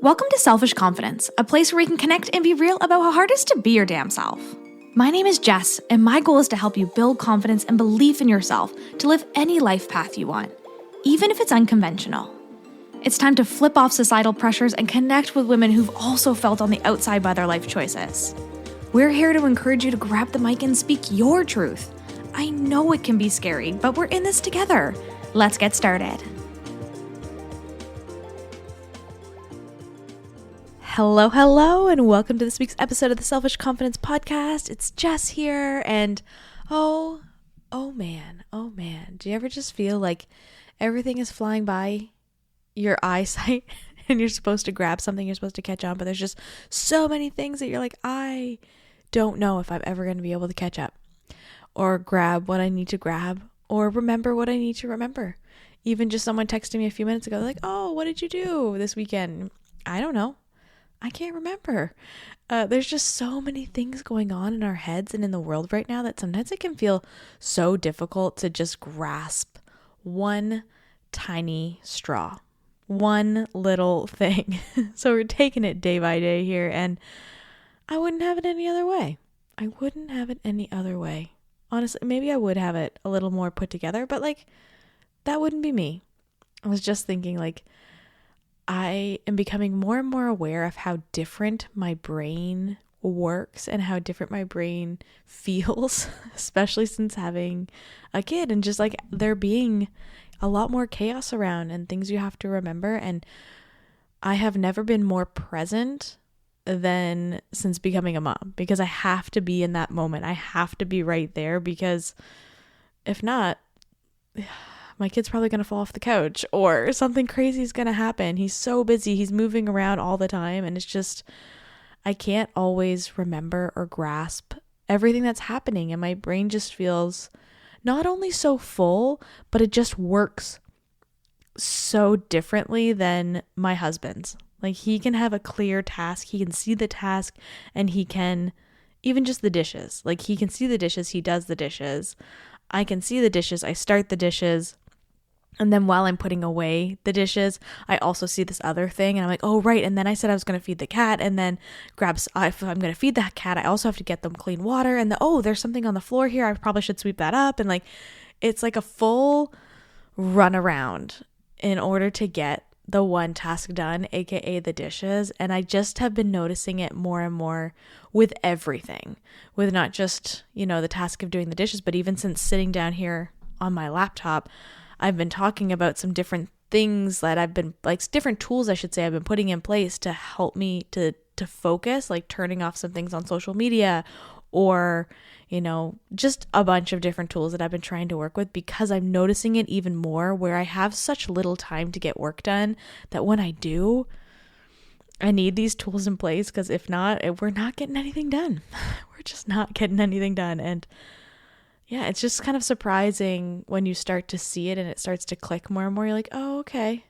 Welcome to Selfish Confidence, a place where we can connect and be real about how hard it is to be your damn self. My name is Jess, and my goal is to help you build confidence and belief in yourself to live any life path you want, even if it's unconventional. It's time to flip off societal pressures and connect with women who've also felt on the outside by their life choices. We're here to encourage you to grab the mic and speak your truth. I know it can be scary, but we're in this together. Let's get started. Hello, and welcome to this week's episode of the Selfish Confidence Podcast. It's Jess here, and oh man, do you ever just feel like everything is flying by your eyesight and you're supposed to grab something, you're supposed to catch on, but there's just so many things that you're like, I don't know if I'm ever going to be able to catch up or grab what I need to grab or remember what I need to remember. Even just someone texted me a few minutes ago, like, oh, what did you do this weekend? I don't know. I can't remember. There's just so many things going on in our heads and in the world right now that sometimes it can feel so difficult to just grasp one tiny straw, one little thing. So we're taking it day by day here, and I wouldn't have it any other way. Honestly, maybe I would have it a little more put together, but that wouldn't be me. I was just thinking I am becoming more and more aware of how different my brain works and how different my brain feels, especially since having a kid and just there being a lot more chaos around and things you have to remember. And I have never been more present than since becoming a mom, because I have to be in that moment. I have to be right there, because if not, my kid's probably going to fall off the couch or something crazy is going to happen. He's so busy. He's moving around all the time. And it's just, I can't always remember or grasp everything that's happening. And my brain just feels not only so full, but it just works so differently than my husband's. He can have a clear task. He can see the task, and he can, even just the dishes. He can see the dishes. He does the dishes. I can see the dishes. I start the dishes. And then while I'm putting away the dishes, I also see this other thing. And I'm like, oh, right. And then I said I was going to feed the cat, and then if I'm going to feed that cat, I also have to get them clean water. And there's something on the floor here. I probably should sweep that up. And it's like a full run around in order to get the one task done, aka the dishes. And I just have been noticing it more and more with everything, with not just, the task of doing the dishes, but even since sitting down here on my laptop, I've been talking about some different things that I've been, different tools, I should say, I've been putting in place to help me to focus, turning off some things on social media, or, just a bunch of different tools that I've been trying to work with, because I'm noticing it even more where I have such little time to get work done that when I do, I need these tools in place, because if not, we're not getting anything done. We're just not getting anything done. And yeah, it's just kind of surprising when you start to see it and it starts to click more and more. You're like, oh, okay,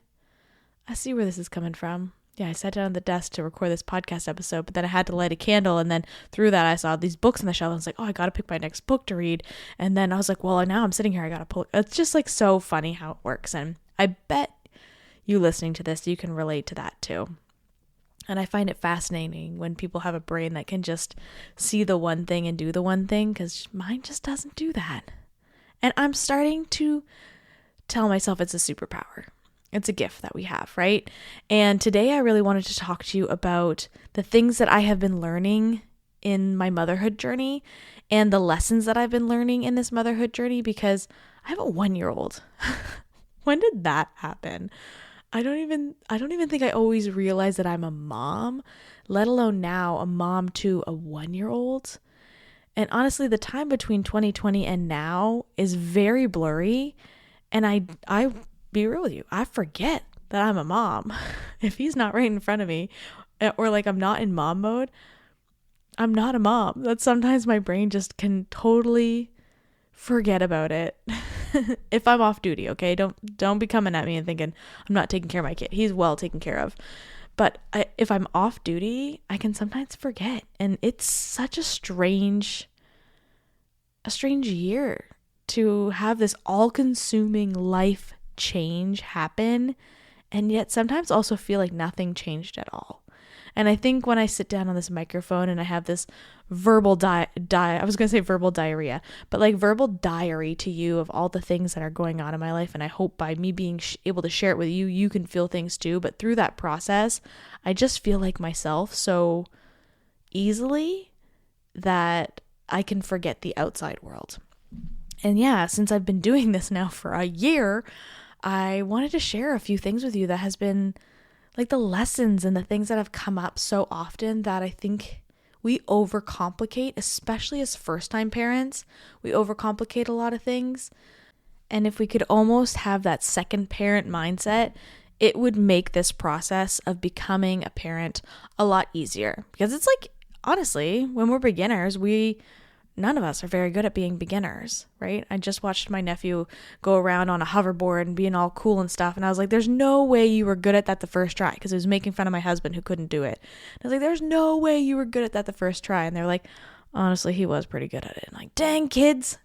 I see where this is coming from. Yeah, I sat down at the desk to record this podcast episode, but then I had to light a candle, and then through that I saw these books on the shelf, and I was like, oh, I got to pick my next book to read. And then I was like, well, now I'm sitting here, I got to pull. It's just so funny how it works. And I bet you listening to this, you can relate to that too. And I find it fascinating when people have a brain that can just see the one thing and do the one thing, because mine just doesn't do that. And I'm starting to tell myself it's a superpower. It's a gift that we have, right? And today I really wanted to talk to you about the things that I have been learning in my motherhood journey and the lessons that I've been learning in this motherhood journey, because I have a 1-year-old. When did that happen? I don't even think I always realized that I'm a mom, let alone now a mom to a 1-year-old. And honestly, the time between 2020 and now is very blurry. And I be real with you, I forget that I'm a mom. If he's not right in front of me, or I'm not in mom mode, I'm not a mom. That sometimes my brain just can totally forget about it. If I'm off duty, okay? Don't be coming at me and thinking I'm not taking care of my kid. He's well taken care of. But if I'm off duty, I can sometimes forget. And it's such a strange year to have this all-consuming life change happen and yet sometimes also feel like nothing changed at all. And I think when I sit down on this microphone and I have this verbal I was going to say verbal diarrhea, but like verbal diary to you of all the things that are going on in my life. And I hope by me being able to share it with you, you can feel things too. But through that process, I just feel like myself so easily that I can forget the outside world. And yeah, since I've been doing this now for a year, I wanted to share a few things with you that has been like the lessons and the things that have come up so often that I think we overcomplicate, especially as first-time parents. We overcomplicate a lot of things. And if we could almost have that second parent mindset, it would make this process of becoming a parent a lot easier. Because it's like, honestly, when we're beginners, none of us are very good at being beginners, right? I just watched my nephew go around on a hoverboard and being all cool and stuff. And I was like, there's no way you were good at that the first try, because he was making fun of my husband who couldn't do it. And I was like, there's no way you were good at that the first try. And they're like, honestly, he was pretty good at it. And like, dang kids.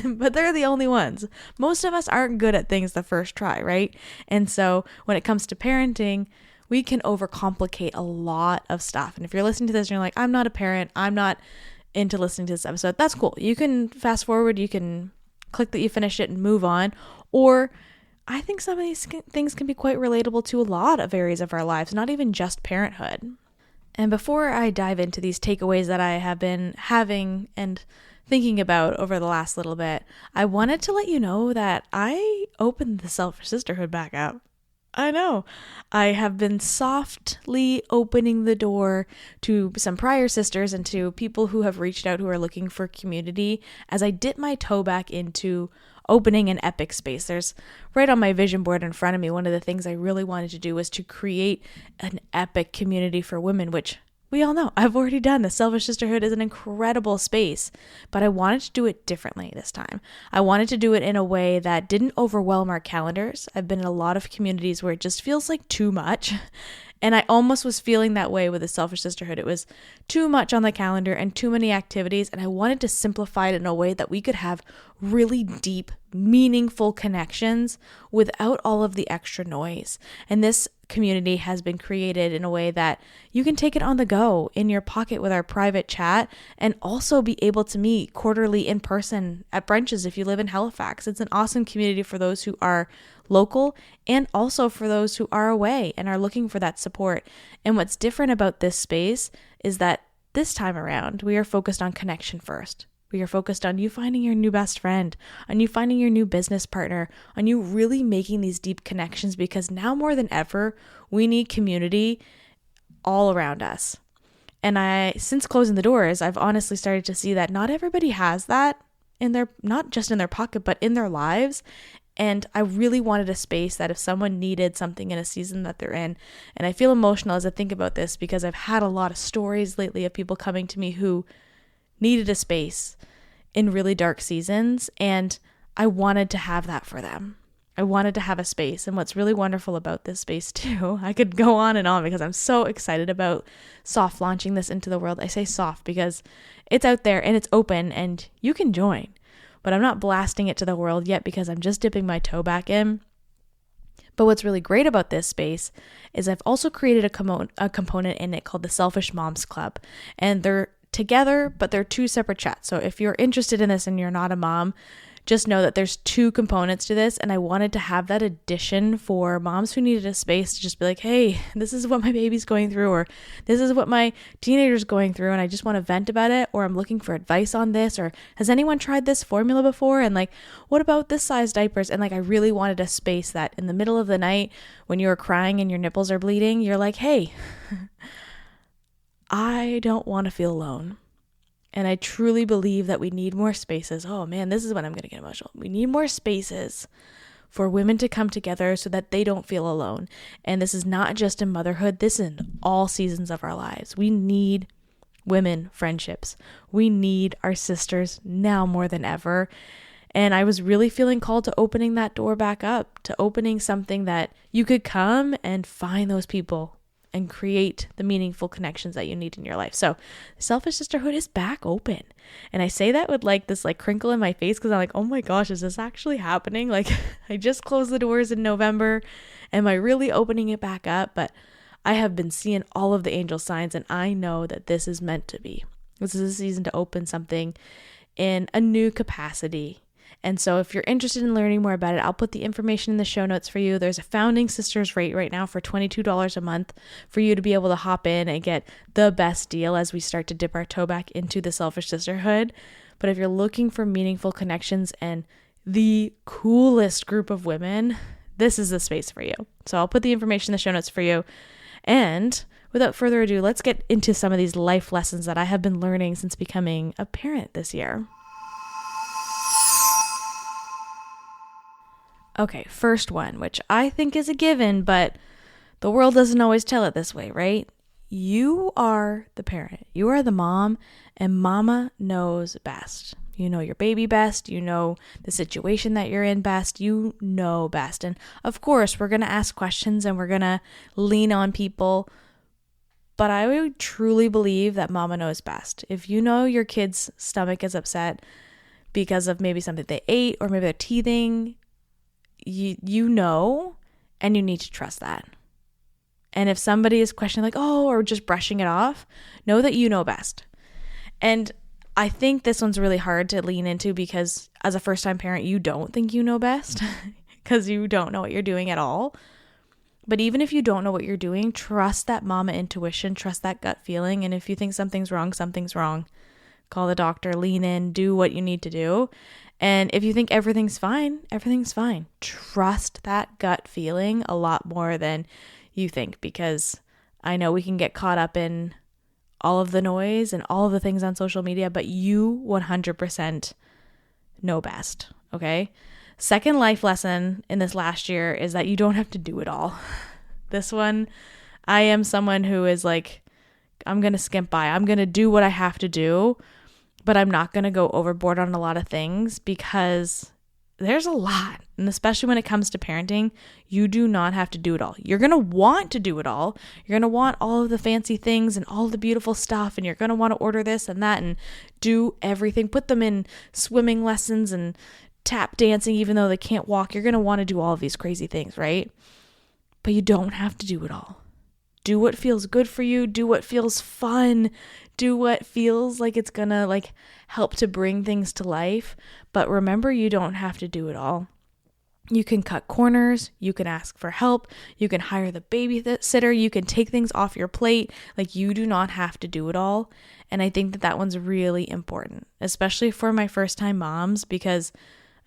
But they're the only ones. Most of us aren't good at things the first try, right? And so when it comes to parenting, we can overcomplicate a lot of stuff. And if you're listening to this and you're like, I'm not a parent, I'm not into listening to this episode, that's cool. You can fast forward, you can click that you finished it and move on. Or I think some of these things can be quite relatable to a lot of areas of our lives, not even just parenthood. And before I dive into these takeaways that I have been having and thinking about over the last little bit, I wanted to let you know that I opened the Selfish Sisterhood back up. I know. I have been softly opening the door to some prior sisters and to people who have reached out who are looking for community as I dip my toe back into opening an epic space. There's right on my vision board in front of me, one of the things I really wanted to do was to create an epic community for women, which we all know I've already done. The Selfish Sisterhood is an incredible space, but I wanted to do it differently this time. I wanted to do it in a way that didn't overwhelm our calendars. I've been in a lot of communities where it just feels like too much. And I almost was feeling that way with the Selfish Sisterhood. It was too much on the calendar and too many activities. And I wanted to simplify it in a way that we could have really deep, meaningful connections without all of the extra noise. And this community has been created in a way that you can take it on the go in your pocket with our private chat and also be able to meet quarterly in person at brunches if you live in Halifax. It's an awesome community for those who are local and also for those who are away and are looking for that support. And what's different about this space is that this time around, we are focused on connection first. We are focused on you finding your new best friend, on you finding your new business partner, on you really making these deep connections, because now more than ever, we need community all around us. And since closing the doors, I've honestly started to see that not everybody has that in their, not just in their pocket, but in their lives. And I really wanted a space that if someone needed something in a season that they're in, and I feel emotional as I think about this because I've had a lot of stories lately of people coming to me who needed a space in really dark seasons, and I wanted to have that for them. I wanted to have a space. And what's really wonderful about this space too, I could go on and on because I'm so excited about soft launching this into the world. I say soft because it's out there and it's open and you can join, but I'm not blasting it to the world yet because I'm just dipping my toe back in. But what's really great about this space is I've also created a component in it called the Selfish Moms Club, and they're together, but they're two separate chats. So if you're interested in this and you're not a mom, just know that there's two components to this. And I wanted to have that addition for moms who needed a space to just be like, hey, this is what my baby's going through, or this is what my teenager's going through, and I just want to vent about it, or I'm looking for advice on this, or has anyone tried this formula before? And like, what about this size diapers? And like, I really wanted a space that in the middle of the night when you're crying and your nipples are bleeding, you're like, hey, I don't want to feel alone. And I truly believe that we need more spaces. Oh man, this is when I'm going to get emotional. We need more spaces for women to come together so that they don't feel alone. And this is not just in motherhood. This is in all seasons of our lives. We need women friendships. We need our sisters now more than ever. And I was really feeling called to opening that door back up, to opening something that you could come and find those people and create the meaningful connections that you need in your life. So Selfish Sisterhood is back open. And I say that with like this like crinkle in my face because I'm like, oh my gosh, is this actually happening? Like I just closed the doors in November. Am I really opening it back up? But I have been seeing all of the angel signs and I know that this is meant to be. This is a season to open something in a new capacity. And so if you're interested in learning more about it, I'll put the information in the show notes for you. There's a Founding Sisters rate right now for $22 a month for you to be able to hop in and get the best deal as we start to dip our toe back into the Selfish Sisterhood. But if you're looking for meaningful connections and the coolest group of women, this is the space for you. So I'll put the information in the show notes for you. And without further ado, let's get into some of these life lessons that I have been learning since becoming a parent this year. Okay, first one, which I think is a given, but the world doesn't always tell it this way, right? You are the parent. You are the mom, and mama knows best. You know your baby best. You know the situation that you're in best. You know best. And of course, we're going to ask questions and we're going to lean on people. But I would truly believe that mama knows best. If you know your kid's stomach is upset because of maybe something they ate or maybe they're teething, you know, and you need to trust that. And if somebody is questioning like, oh, or just brushing it off, know that you know best. And I think this one's really hard to lean into because as a first-time parent, you don't think you know best because you don't know what you're doing at all. But even if you don't know what you're doing, trust that mama intuition, trust that gut feeling. And if you think something's wrong, something's wrong. Call the doctor, lean in, do what you need to do. And if you think everything's fine, everything's fine. Trust that gut feeling a lot more than you think, because I know we can get caught up in all of the noise and all of the things on social media, but you 100% know best, okay? Second life lesson in this last year is that you don't have to do it all. This one, I am someone who is like, I'm going to skimp by. I'm going to do what I have to do, but I'm not going to go overboard on a lot of things because there's a lot. And especially when it comes to parenting, you do not have to do it all. You're going to want to do it all. You're going to want all of the fancy things and all the beautiful stuff. And you're going to want to order this and that and do everything. Put them in swimming lessons and tap dancing, even though they can't walk. You're going to want to do all of these crazy things, right? But you don't have to do it all. Do what feels good for you. Do what feels fun. Do what feels like it's going to like help to bring things to life. But remember, you don't have to do it all. You can cut corners. You can ask for help. You can hire the babysitter. You can take things off your plate. Like, you do not have to do it all. And I think that that one's really important, especially for my first time moms, because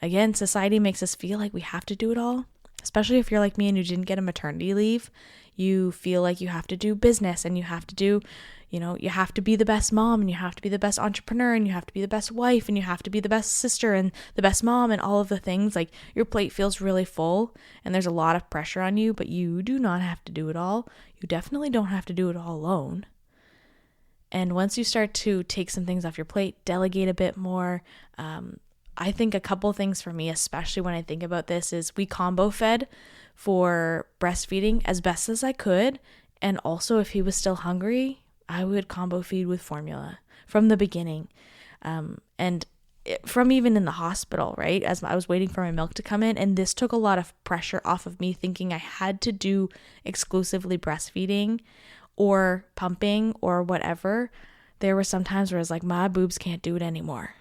again, society makes us feel like we have to do it all. Especially if you're like me and you didn't get a maternity leave, you feel like you have to do business and you have to do, you have to be the best mom and you have to be the best entrepreneur and you have to be the best wife and you have to be the best sister and the best mom and all of the things. Like, your plate feels really full and there's a lot of pressure on you, but you do not have to do it all. You definitely don't have to do it all alone. And once you start to take some things off your plate, delegate a bit more, I think a couple things for me, especially when I think about this, is we combo fed for breastfeeding as best as I could. And also, if he was still hungry, I would combo feed with formula from the beginning. From even in the hospital, right? As I was waiting for my milk to come in. And this took a lot of pressure off of me thinking I had to do exclusively breastfeeding or pumping or whatever. There were some times where I was like, my boobs can't do it anymore.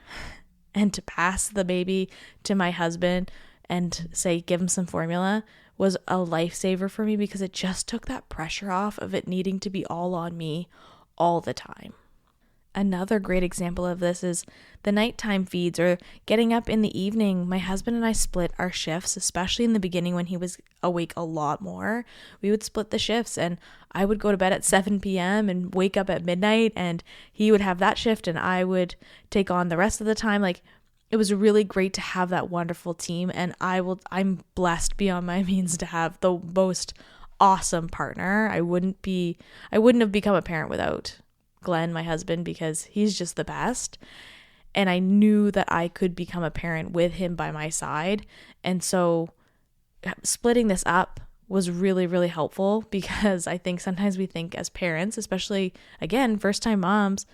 And to pass the baby to my husband and say, give him some formula was a lifesaver for me because it just took that pressure off of it needing to be all on me all the time. Another great example of this is the nighttime feeds or getting up in the evening. My husband and I split our shifts, especially in the beginning when he was awake a lot more. We would split the shifts and I would go to bed at 7 p.m. and wake up at midnight, and he would have that shift and I would take on the rest of the time. Like, it was really great to have that wonderful team, and I'm blessed beyond my means to have the most awesome partner. I wouldn't have become a parent without Glenn, my husband, because he's just the best. And I knew that I could become a parent with him by my side. And so splitting this up was really, really helpful, because I think sometimes we think as parents, especially, again, first-time moms,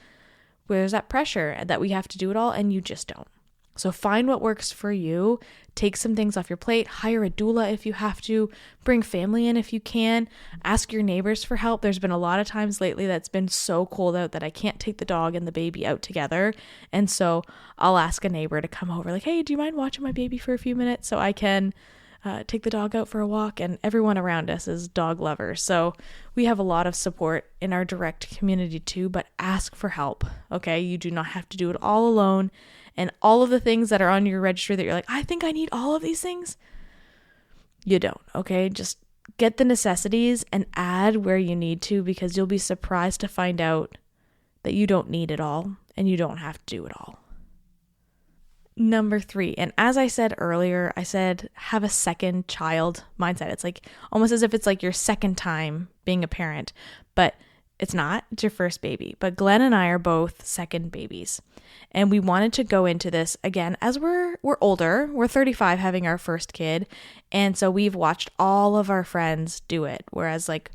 there's that pressure that we have to do it all, and you just don't. So find what works for you. Take some things off your plate. Hire a doula if you have to. Bring family in if you can. Ask your neighbors for help. There's been a lot of times lately that's been so cold out that I can't take the dog and the baby out together. And so I'll ask a neighbor to come over, like, hey, do you mind watching my baby for a few minutes so I can take the dog out for a walk? And everyone around us is dog lovers. So we have a lot of support in our direct community too, but ask for help. Okay. You do not have to do it all alone. And all of the things that are on your registry that you're like, I think I need all of these things, you don't. Okay. Just get the necessities and add where you need to, because you'll be surprised to find out that you don't need it all and you don't have to do it all. Number 3, and as I said earlier, I said have a second child mindset. It's like almost as if it's like your second time being a parent, but it's not. It's your first baby. But Glenn and I are both second babies, and we wanted to go into this again as we're older. We're 35 having our first kid, and so we've watched all of our friends do it. Whereas like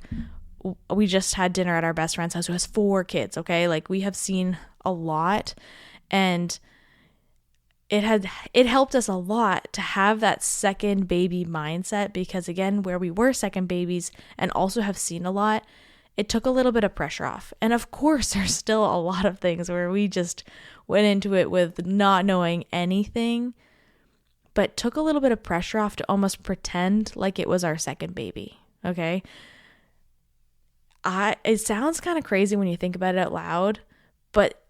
we just had dinner at our best friend's house who has 4 kids. Okay, like we have seen a lot, and it helped us a lot to have that second baby mindset, because again, where we were second babies and also have seen a lot, it took a little bit of pressure off. And of course, there's still a lot of things where we just went into it with not knowing anything, but took a little bit of pressure off to almost pretend like it was our second baby. Okay. It sounds kind of crazy when you think about it out loud, but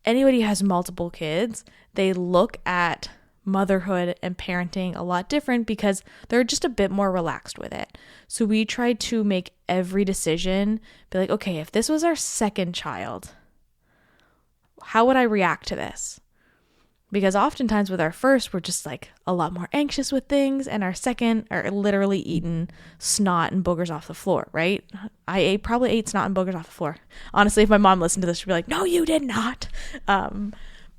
anybody who has multiple kids, they look at motherhood and parenting a lot different because they're just a bit more relaxed with it. So we tried to make every decision be like, okay, if this was our second child, how would I react to this? Because oftentimes with our first, we're just like a lot more anxious with things, and our second are literally eating snot and boogers off the floor, right? I probably ate snot and boogers off the floor. Honestly, if my mom listened to this, she'd be like, no, you did not.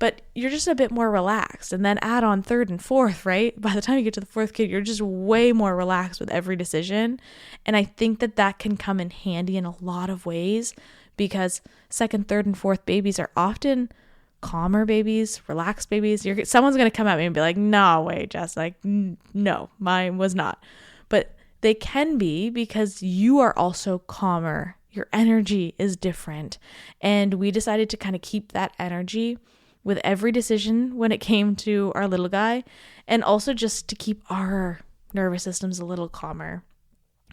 But you're just a bit more relaxed. And then add on third and fourth, right? By the time you get to the fourth kid, you're just way more relaxed with every decision. And I think that can come in handy in a lot of ways, because second, third, and fourth babies are often calmer babies, relaxed babies. Someone's going to come at me and be like, no way, Jess. Like, no, mine was not. But they can be, because you are also calmer. Your energy is different. And we decided to kind of keep that energy with every decision when it came to our little guy, and also just to keep our nervous systems a little calmer.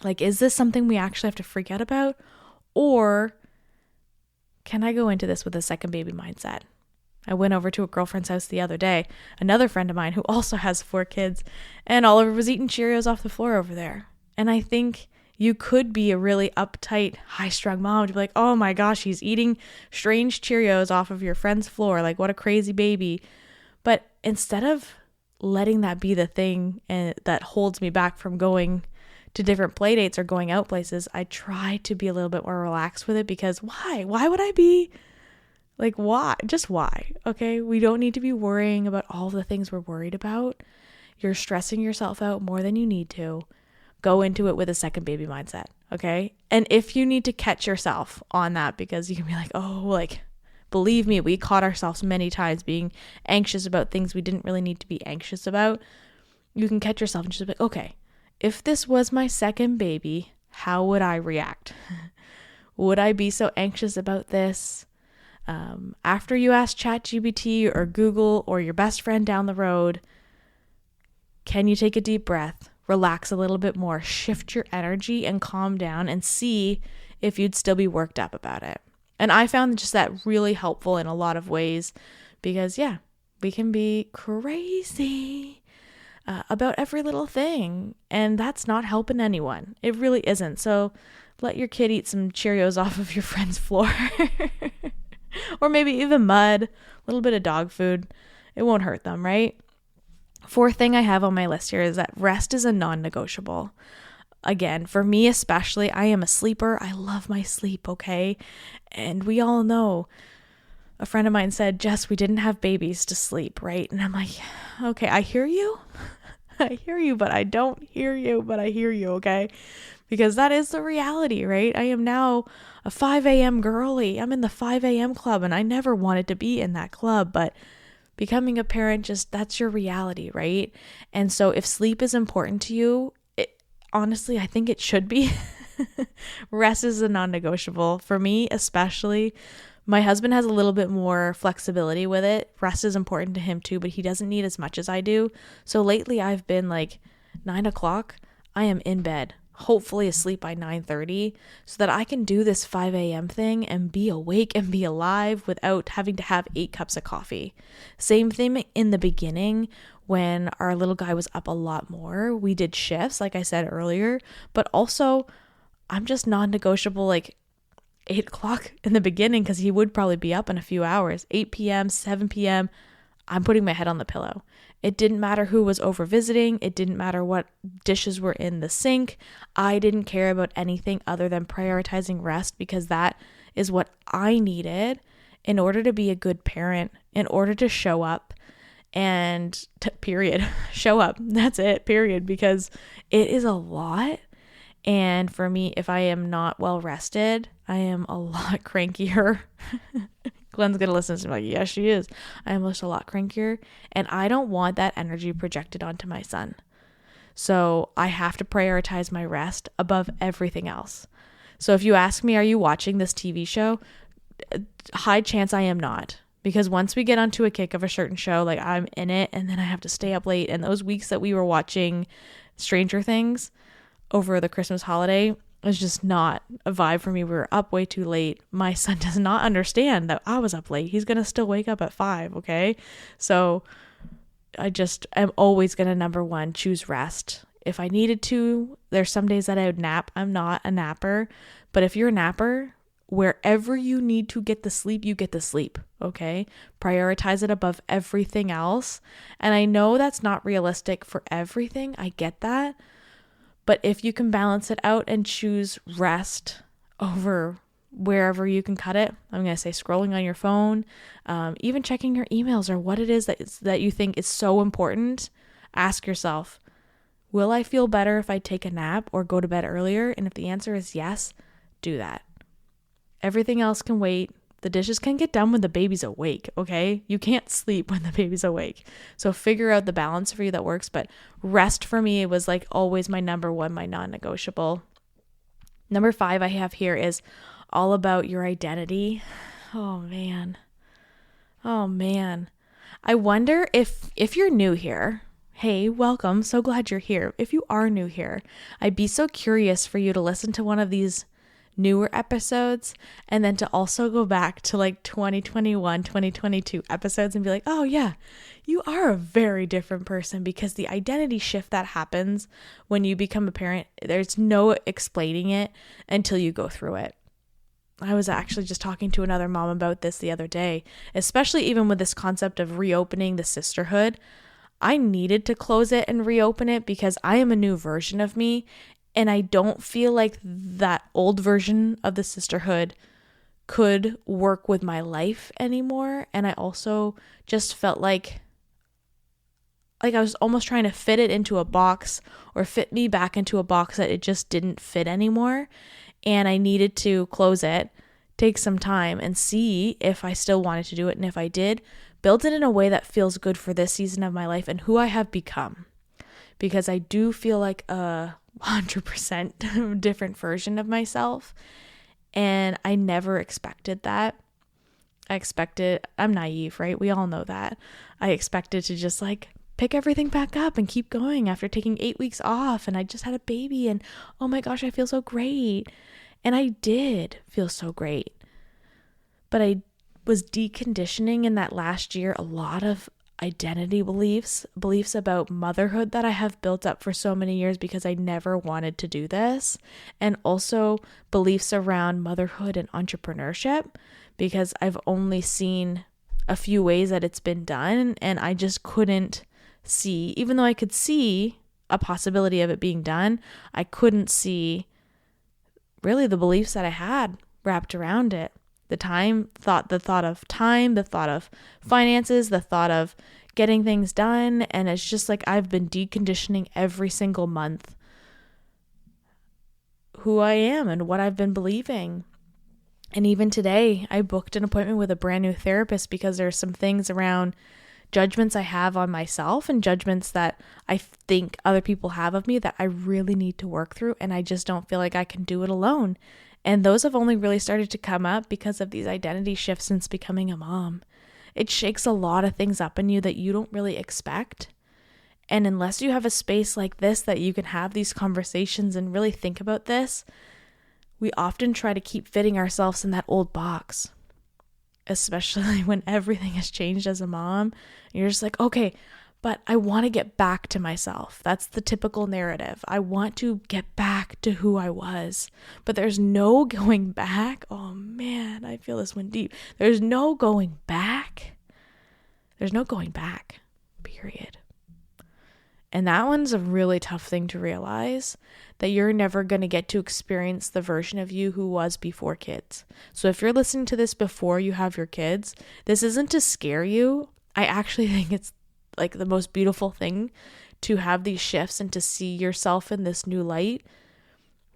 Like, is this something we actually have to freak out about? Or can I go into this with a second baby mindset? I went over to a girlfriend's house the other day, another friend of mine who also has 4 kids, and Oliver was eating Cheerios off the floor over there. And I think you could be a really uptight, high-strung mom to be like, oh my gosh, he's eating strange Cheerios off of your friend's floor. Like, what a crazy baby. But instead of letting that be the thing that holds me back from going to different play dates or going out places, I try to be a little bit more relaxed with it, because why? Why would I be like, why? Just why? Okay. We don't need to be worrying about all the things we're worried about. You're stressing yourself out more than you need to. Go into it with a second baby mindset. Okay. And if you need to catch yourself on that, because you can be like, oh, like, believe me, we caught ourselves many times being anxious about things we didn't really need to be anxious about. You can catch yourself and just be like, okay, if this was my second baby, how would I react? Would I be so anxious about this? After you ask ChatGPT or Google or your best friend down the road, can you take a deep breath, relax a little bit more, shift your energy and calm down, and see if you'd still be worked up about it? And I found just that really helpful in a lot of ways, because yeah, we can be crazy about every little thing, and that's not helping anyone. It really isn't. So let your kid eat some Cheerios off of your friend's floor. Or maybe even mud, a little bit of dog food. It won't hurt them, right? 4th thing I have on my list here is that rest is a non-negotiable. Again, for me especially, I am a sleeper. I love my sleep, okay? And we all know, a friend of mine said, Jess, we didn't have babies to sleep, right? And I'm like, okay, I hear you. I hear you, but I don't hear you, but I hear you, okay? Because that is the reality, right? I am now a 5 a.m. girly. I'm in the 5 a.m. club, and I never wanted to be in that club, but becoming a parent, just that's your reality, right? And so if sleep is important to you, honestly, I think it should be. Rest is a non-negotiable for me, especially. My husband has a little bit more flexibility with it. Rest is important to him too, but he doesn't need as much as I do. So lately I've been like 9 o'clock, I am in bed, hopefully asleep by 9:30, so that I can do this 5 a.m. thing and be awake and be alive without having to have 8 cups of coffee. Same thing in the beginning when our little guy was up a lot more. We did shifts, like I said earlier, but also I'm just non-negotiable, like 8 o'clock in the beginning, because he would probably be up in a few hours. 8 p.m., 7 p.m., I'm putting my head on the pillow. It didn't matter who was over visiting. It didn't matter what dishes were in the sink. I didn't care about anything other than prioritizing rest, because that is what I needed in order to be a good parent, in order to show up and period. Show up. That's it, period, because it is a lot. And for me, if I am not well rested, I am a lot crankier. Glenn's going to listen to me like, yes, she is. I am just a lot crankier. And I don't want that energy projected onto my son. So I have to prioritize my rest above everything else. So if you ask me, are you watching this TV show? High chance I am not. Because once we get onto a kick of a certain show, like I'm in it, and then I have to stay up late. And those weeks that we were watching Stranger Things over the Christmas holiday was just not a vibe for me. We were up way too late. My son does not understand that I was up late. He's going to still wake up at 5, okay? So I just am always going to, number one, choose rest. If I needed to, there's some days that I would nap. I'm not a napper. But if you're a napper, wherever you need to get the sleep, you get the sleep, okay? Prioritize it above everything else. And I know that's not realistic for everything. I get that. But if you can balance it out and choose rest over wherever you can cut it, I'm going to say scrolling on your phone, even checking your emails or what it is that you think is so important, ask yourself, will I feel better if I take a nap or go to bed earlier? And if the answer is yes, do that. Everything else can wait. The dishes can get done when the baby's awake, okay? You can't sleep when the baby's awake. So figure out the balance for you that works. But rest for me was like always my number one, my non-negotiable. Number 5 I have here is all about your identity. Oh man. I wonder if you're new here. Hey, welcome. So glad you're here. If you are new here, I'd be so curious for you to listen to one of these newer episodes and then to also go back to like 2021, 2022 episodes and be like, oh yeah, you are a very different person, because the identity shift that happens when you become a parent, there's no explaining it until you go through it. I was actually just talking to another mom about this the other day, especially even with this concept of reopening the sisterhood. I needed to close it and reopen it because I am a new version of me. And I don't feel like that old version of the sisterhood could work with my life anymore. And I also just felt like I was almost trying to fit it into a box, or fit me back into a box that it just didn't fit anymore. And I needed to close it, take some time and see if I still wanted to do it. And if I did, build it in a way that feels good for this season of my life and who I have become. Because I do feel like a 100% different version of myself. And I never expected that. I'm naive, right? We all know that. I expected to just like pick everything back up and keep going after taking 8 weeks off. And I just had a baby and oh my gosh, I feel so great. And I did feel so great. But I was deconditioning in that last year a lot of identity beliefs about motherhood that I have built up for so many years because I never wanted to do this, and also beliefs around motherhood and entrepreneurship because I've only seen a few ways that it's been done, and I just couldn't see, even though I could see a possibility of it being done, I couldn't see really the beliefs that I had wrapped around it. The thought of time, the thought of finances, the thought of getting things done. And it's just like I've been deconditioning every single month who I am and what I've been believing. And even today, I booked an appointment with a brand new therapist because there's some things around judgments I have on myself and judgments that I think other people have of me that I really need to work through. And I just don't feel like I can do it alone. And those have only really started to come up because of these identity shifts since becoming a mom. It shakes a lot of things up in you that you don't really expect. And unless you have a space like this that you can have these conversations and really think about this, we often try to keep fitting ourselves in that old box, especially when everything has changed as a mom. You're just like, okay, but I want to get back to myself. That's the typical narrative. I want to get back to who I was, but there's no going back. Oh man, I feel this one deep. There's no going back. There's no going back, period. And that one's a really tough thing to realize, that you're never going to get to experience the version of you who was before kids. So if you're listening to this before you have your kids, this isn't to scare you. I actually think it's like the most beautiful thing to have these shifts and to see yourself in this new light.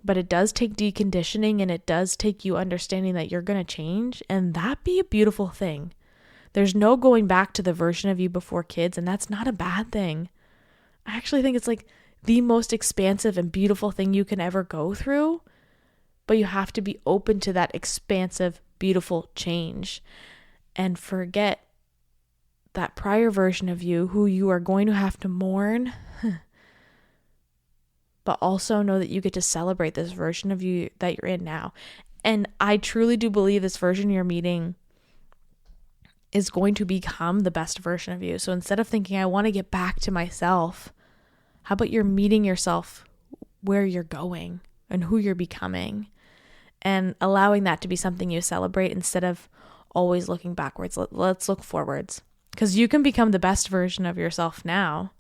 But it does take deconditioning, and it does take you understanding that you're going to change, and that be a beautiful thing. There's no going back to the version of you before kids, and that's not a bad thing. I actually think it's like the most expansive and beautiful thing you can ever go through, but you have to be open to that expansive, beautiful change and forget that prior version of you who you are going to have to mourn, but also know that you get to celebrate this version of you that you're in now. And I truly do believe this version you're meeting is going to become the best version of you. So instead of thinking, I want to get back to myself, how about you're meeting yourself where you're going and who you're becoming, and allowing that to be something you celebrate instead of always looking backwards. Let's look forwards, because you can become the best version of yourself now,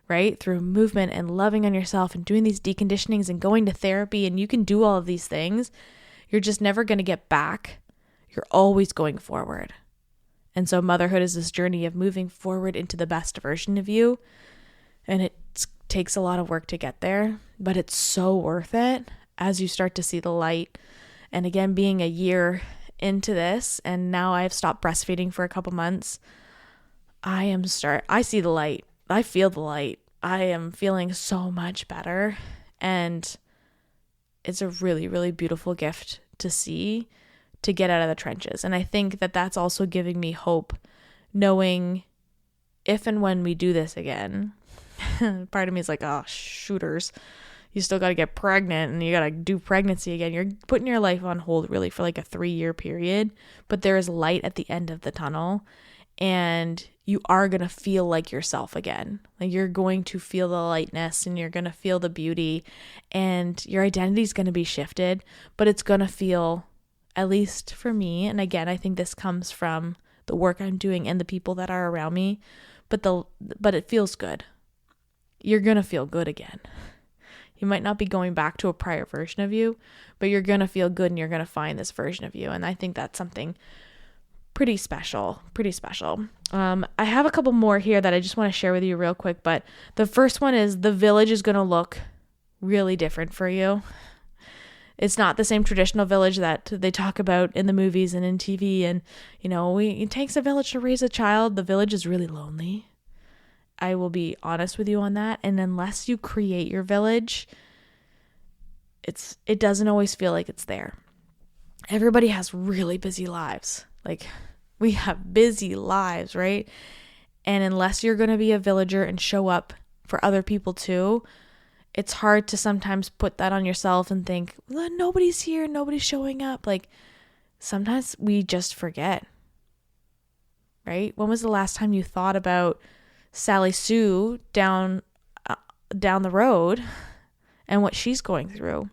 right? Through movement and loving on yourself and doing these deconditionings and going to therapy, and you can do all of these things. You're just never going to get back. You're always going forward. And so motherhood is this journey of moving forward into the best version of you. And it takes a lot of work to get there, but it's so worth it as you start to see the light. And again, being a year into this, and now I've stopped breastfeeding for a couple months, I see the light. I feel the light. I am feeling so much better. And it's a really, really beautiful gift to see, to get out of the trenches. And I think that that's also giving me hope, knowing if and when we do this again, part of me is like, oh, shooters, you still got to get pregnant and you got to do pregnancy again. You're putting your life on hold really for like a 3-year period, but there is light at the end of the tunnel, and you are going to feel like yourself again. Like you're going to feel the lightness, and you're going to feel the beauty, and your identity is going to be shifted, but it's going to feel, at least for me, and again, I think this comes from the work I'm doing and the people that are around me, but it feels good. You're going to feel good again. You might not be going back to a prior version of you, but you're going to feel good, and you're going to find this version of you. And I think that's something pretty special. I have a couple more here that I just want to share with you real quick, but the first one is the village is going to look really different for you. It's not the same traditional village that they talk about in the movies and in TV. And, it takes a village to raise a child. The village is really lonely. I will be honest with you on that. And unless you create your village, it doesn't always feel like it's there. Everybody has really busy lives. Like, we have busy lives, right? And unless you're going to be a villager and show up for other people too, it's hard to sometimes put that on yourself and think, well, nobody's here, nobody's showing up. Like, sometimes we just forget, right? When was the last time you thought about Sally Sue down the road and what she's going through?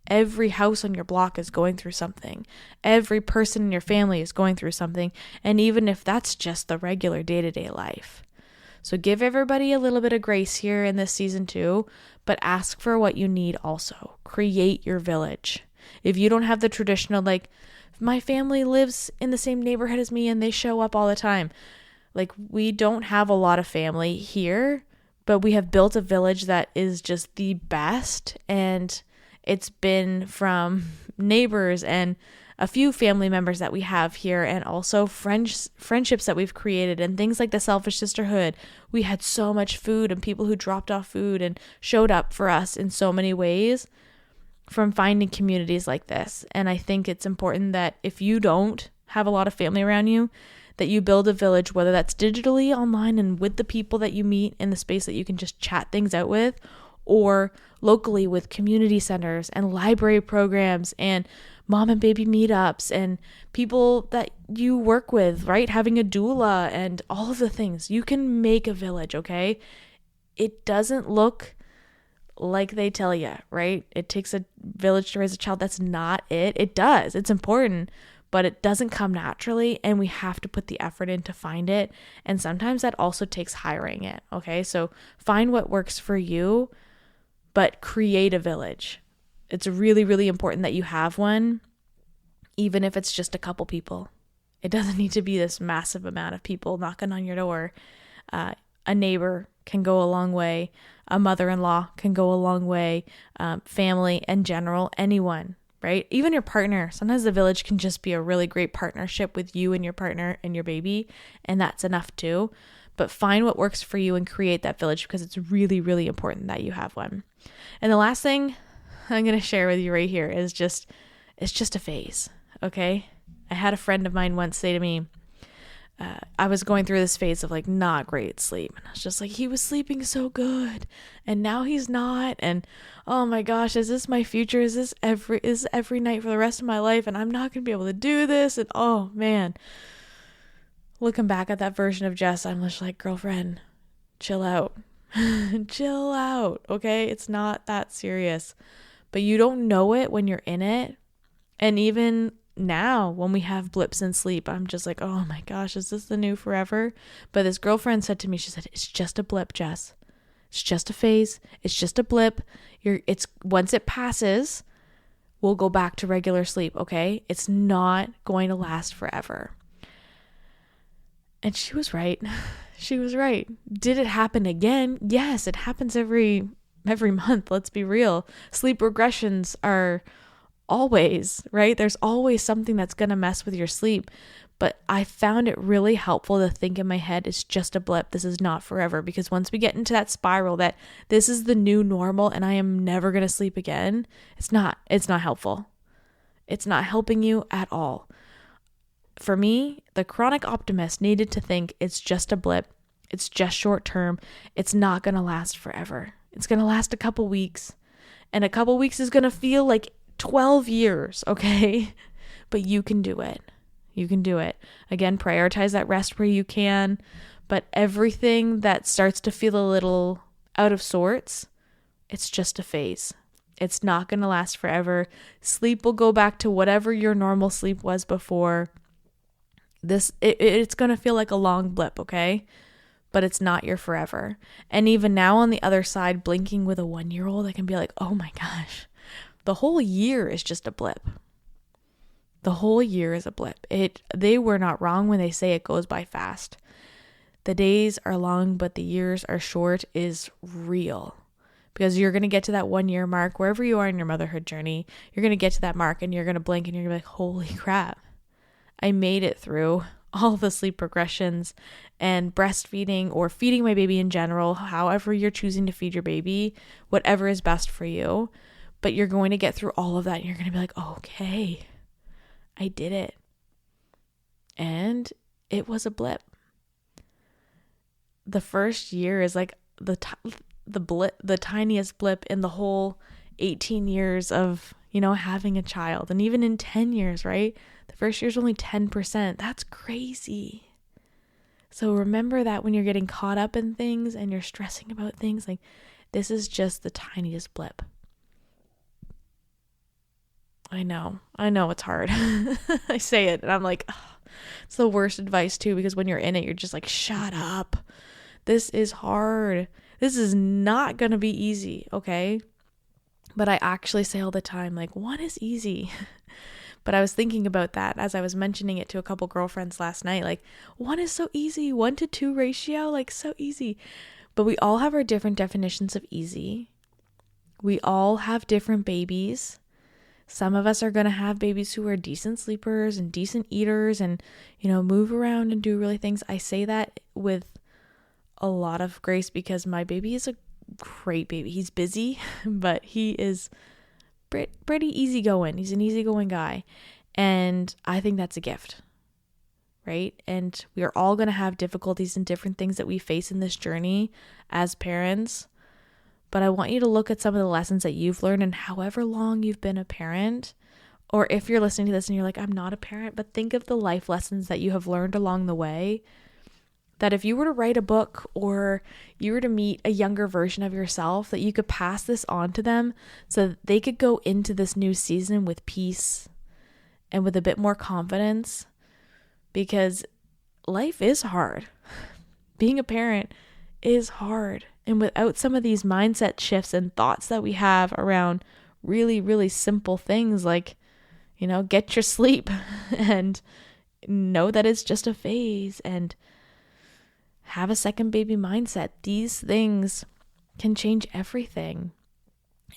Every house on your block is going through something. Every person in your family is going through something. And even if that's just the regular day-to-day life. So give everybody a little bit of grace here in this season too, but ask for what you need also. Create your village. If you don't have the traditional, like, my family lives in the same neighborhood as me and they show up all the time, Like, we don't have a lot of family here, but we have built a village that is just the best. And it's been from neighbors and a few family members that we have here, and also friendships that we've created, and things like the Selfish Sisterhood. We had so much food and people who dropped off food and showed up for us in so many ways from finding communities like this. And I think it's important that if you don't have a lot of family around you, that you build a village, whether that's digitally, online, and with the people that you meet in the space that you can just chat things out with, or locally with community centers and library programs and mom and baby meetups and people that you work with, right? Having a doula and all of the things. You can make a village, okay? It doesn't look like they tell you, right? It takes a village to raise a child. That's not it. It does. It's important, but it doesn't come naturally, and we have to put the effort in to find it. And sometimes that also takes hiring it, okay? So find what works for you, but create a village. It's really, really important that you have one, even if it's just a couple people. It doesn't need to be this massive amount of people knocking on your door. A neighbor can go a long way. A mother-in-law can go a long way. Family in general, anyone, right? Even your partner. Sometimes the village can just be a really great partnership with you and your partner and your baby, and that's enough too. But find what works for you and create that village, because it's really, really important that you have one. And the last thing I'm going to share with you right here is it's just a phase, okay? I had a friend of mine once say to me, I was going through this phase of like not great sleep. And I was just like, he was sleeping so good and now he's not. And oh my gosh, is this my future? Is this every night for the rest of my life? And I'm not going to be able to do this. And oh man, looking back at that version of Jess, I'm just like, girlfriend, chill out, chill out. Okay. It's not that serious, but you don't know it when you're in it. And even now when we have blips in sleep, I'm just like, oh my gosh, is this the new forever? But this girlfriend said to me, she said, it's just a blip, Jess. It's just a phase. It's just a blip. It's once it passes, we'll go back to regular sleep. Okay. It's not going to last forever. And she was right. She was right. Did it happen again? Yes, it happens every month. Let's be real. Sleep regressions are always, right? There's always something that's going to mess with your sleep. But I found it really helpful to think in my head, it's just a blip. This is not forever. Because once we get into that spiral that this is the new normal and I am never going to sleep again, it's not helpful. It's not helping you at all. For me, the chronic optimist needed to think it's just a blip. It's just short term. It's not going to last forever. It's going to last a couple weeks. And a couple weeks is going to feel like 12 years, okay? But you can do it. You can do it. Again, prioritize that rest where you can. But everything that starts to feel a little out of sorts, it's just a phase. It's not going to last forever. Sleep will go back to whatever your normal sleep was before. It's going to feel like a long blip, okay? But it's not your forever. And even now on the other side, blinking with a 1-year-old, I can be like, oh my gosh, the whole year is just a blip. The whole year is a blip. They were not wrong when they say it goes by fast. The days are long, but the years are short is real. Because you're going to get to that 1-year mark, wherever you are in your motherhood journey, you're going to get to that mark and you're going to blink and you're going to be like, holy crap, I made it through all the sleep progressions and breastfeeding or feeding my baby in general, however you're choosing to feed your baby, whatever is best for you. But you're going to get through all of that and you're going to be like, okay, I did it. And it was a blip. The first year is like the tiniest blip in the whole 18 years of, having a child. And even in 10 years, right? The first year is only 10%. That's crazy. So remember that when you're getting caught up in things and you're stressing about things, like this is just the tiniest blip. I know it's hard. I say it and I'm like, it's the worst advice too, because when you're in it, you're just like, shut up. This is hard. This is not going to be easy. Okay. But I actually say all the time, like, what is easy? But I was thinking about that as I was mentioning it to a couple girlfriends last night. Like, 1 is so easy, 1-to-2 ratio, like so easy. But we all have our different definitions of easy. We all have different babies. Some of us are going to have babies who are decent sleepers and decent eaters and, move around and do really things. I say that with a lot of grace because my baby is a great baby. He's busy, but he is pretty easygoing. He's an easygoing guy. And I think that's a gift, right? And we are all going to have difficulties and different things that we face in this journey as parents. But I want you to look at some of the lessons that you've learned and however long you've been a parent, or if you're listening to this and you're like, I'm not a parent, but think of the life lessons that you have learned along the way, that if you were to write a book or you were to meet a younger version of yourself, that you could pass this on to them so that they could go into this new season with peace and with a bit more confidence, because life is hard. Being a parent is hard. And without some of these mindset shifts and thoughts that we have around really, really simple things like, get your sleep and know that it's just a phase and have a second baby mindset, these things can change everything.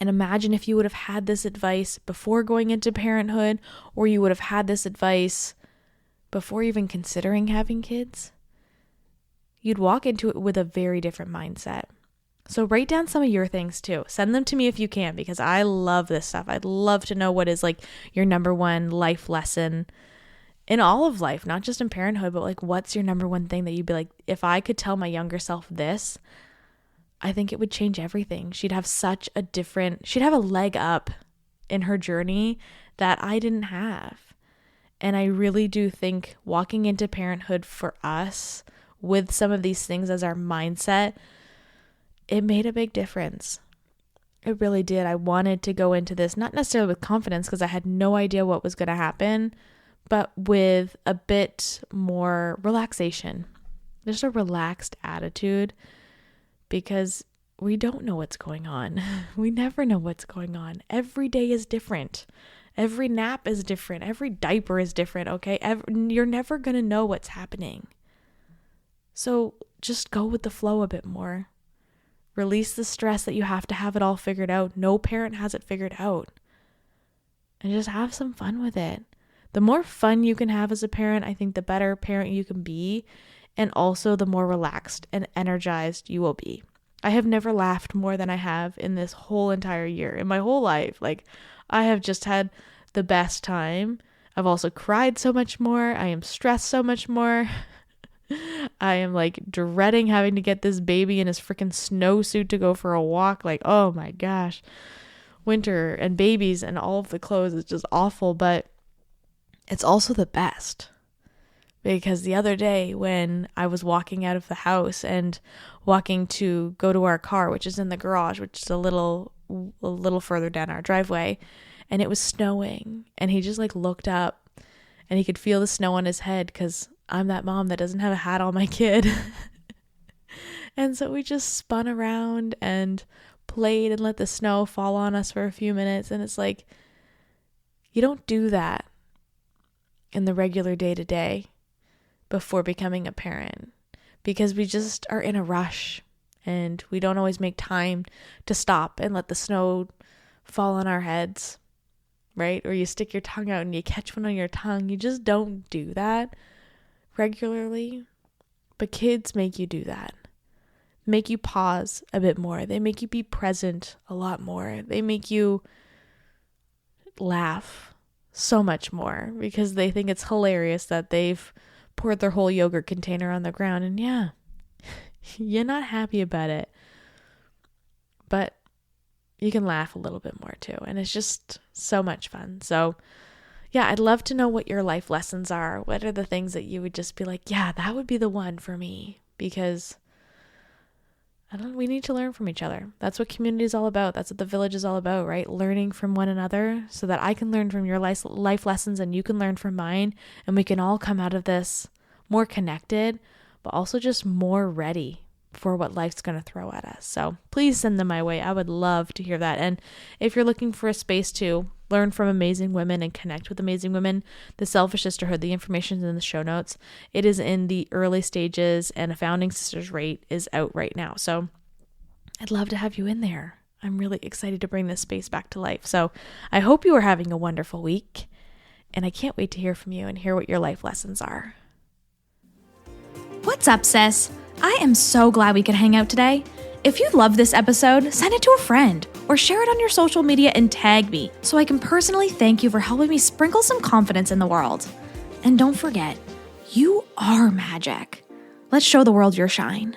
And imagine if you would have had this advice before going into parenthood, or you would have had this advice before even considering having kids. You'd walk into it with a very different mindset. So write down some of your things too. Send them to me if you can, because I love this stuff. I'd love to know what is like your number one life lesson in all of life, not just in parenthood, but like what's your number one thing that you'd be like, if I could tell my younger self this, I think it would change everything. She'd have a leg up in her journey that I didn't have. And I really do think walking into parenthood for us with some of these things as our mindset, it made a big difference. It really did. I wanted to go into this, not necessarily with confidence because I had no idea what was going to happen, but with a bit more relaxation, just a relaxed attitude, because we don't know what's going on. We never know what's going on. Every day is different. Every nap is different. Every diaper is different, okay? You're never going to know what's happening. So just go with the flow a bit more. Release the stress that you have to have it all figured out. No parent has it figured out. And just have some fun with it. The more fun you can have as a parent, I think the better parent you can be. And also the more relaxed and energized you will be. I have never laughed more than I have in this whole entire year. In my whole life. Like, I have just had the best time. I've also cried so much more. I am stressed so much more. I am like dreading having to get this baby in his freaking snowsuit to go for a walk. Like, oh my gosh, winter and babies and all of the clothes is just awful, but it's also the best. Because the other day when I was walking out of the house and walking to go to our car, which is in the garage, which is a little further down our driveway, and it was snowing, and he just like looked up and he could feel the snow on his head because I'm that mom that doesn't have a hat on my kid. And so we just spun around and played and let the snow fall on us for a few minutes. And it's like, you don't do that in the regular day-to-day before becoming a parent, because we just are in a rush and we don't always make time to stop and let the snow fall on our heads, right? Or you stick your tongue out and you catch one on your tongue. You just don't do that regularly. But kids make you do that. Make you pause a bit more. They make you be present a lot more. They make you laugh so much more because they think it's hilarious that they've poured their whole yogurt container on the ground, and yeah, you're not happy about it, but you can laugh a little bit more too, and it's just so much fun. So yeah, I'd love to know what your life lessons are. What are the things that you would just be like, yeah, that would be the one for me, because we need to learn from each other. That's what community is all about. That's what the village is all about, right? Learning from one another so that I can learn from your life lessons and you can learn from mine, and we can all come out of this more connected, but also just more ready for what life's going to throw at us. So please send them my way. I would love to hear that. And if you're looking for a space to learn from amazing women and connect with amazing women. The Selfish Sisterhood, the information is in the show notes. It is in the early stages, and a Founding Sisters rate is out right now. So I'd love to have you in there. I'm really excited to bring this space back to life. So I hope you are having a wonderful week, and I can't wait to hear from you and hear what your life lessons are. What's up, sis? I am so glad we could hang out today. If you loved this episode, send it to a friend or share it on your social media and tag me so I can personally thank you for helping me sprinkle some confidence in the world. And don't forget, you are magic. Let's show the world your shine.